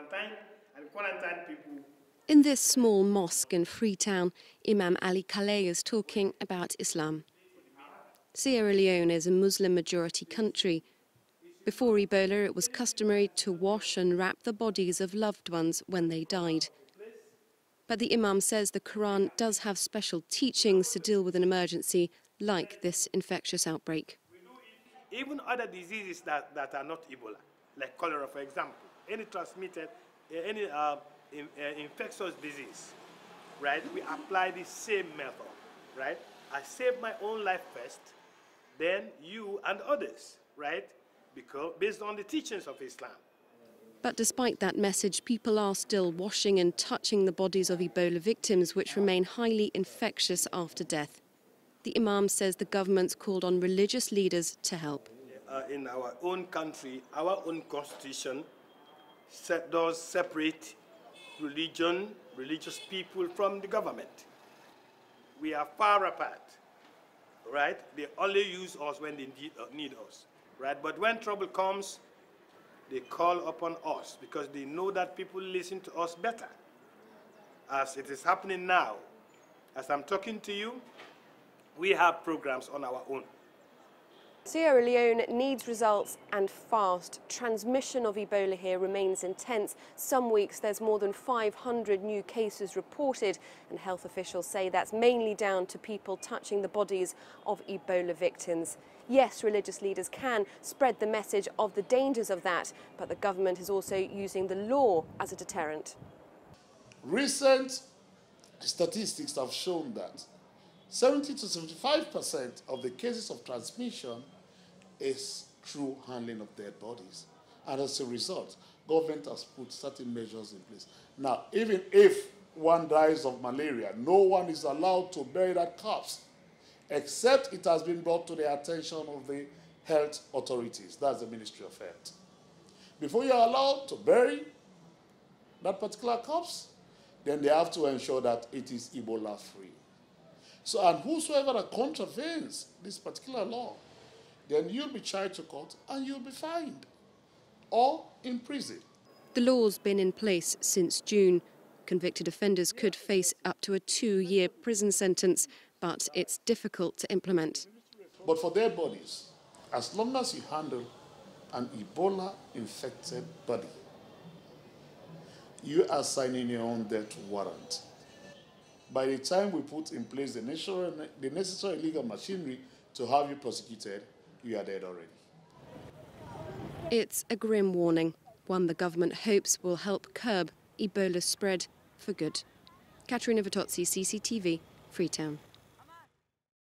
quarantine, and quarantine people. In this small mosque in Freetown, Imam Ali Khaleh is talking about Islam. Sierra Leone is a Muslim-majority country. Before Ebola, it was customary to wash and wrap the bodies of loved ones when they died. But the Imam says the Quran does have special teachings to deal with an emergency like this infectious outbreak. Even other diseases that are not Ebola, like cholera, for example, any transmitted, any infectious disease, right? We apply the same method, right? I save my own life first, then you and others, right? Because based on the teachings of Islam. But despite that message, people are still washing and touching the bodies of Ebola victims, which remain highly infectious after death. The Imam says the government's called on religious leaders to help. In our own country, our own constitution does separate religious people from the government. We are far apart, right? They only use us when they need us, right? But when trouble comes, they call upon us because they know that people listen to us better. As it is happening now, as I'm talking to you, we have programs on our own. Sierra Leone needs results and fast. Transmission of Ebola here remains intense. Some weeks there's more than 500 new cases reported, and health officials say that's mainly down to people touching the bodies of Ebola victims. Yes, religious leaders can spread the message of the dangers of that, but the government is also using the law as a deterrent. Recent statistics have shown that 70 to 75% of the cases of transmission is through handling of dead bodies. And as a result, government has put certain measures in place. Now, even if one dies of malaria, no one is allowed to bury that corpse, except it has been brought to the attention of the health authorities. That's the Ministry of Health. Before you're allowed to bury that particular corpse, then they have to ensure that it is Ebola-free. So, and whosoever that contravenes this particular law, then you'll be charged to court and you'll be fined or imprisoned. The law's been in place since June. Convicted offenders could face up to a 2-year prison sentence, but it's difficult to implement. But for dead bodies, as long as you handle an Ebola-infected body, you are signing your own death warrant. By the time we put in place the necessary legal machinery to have you prosecuted, you are dead already. It's a grim warning, one the government hopes will help curb Ebola's spread for good. Katerina Vittozzi, CCTV, Freetown.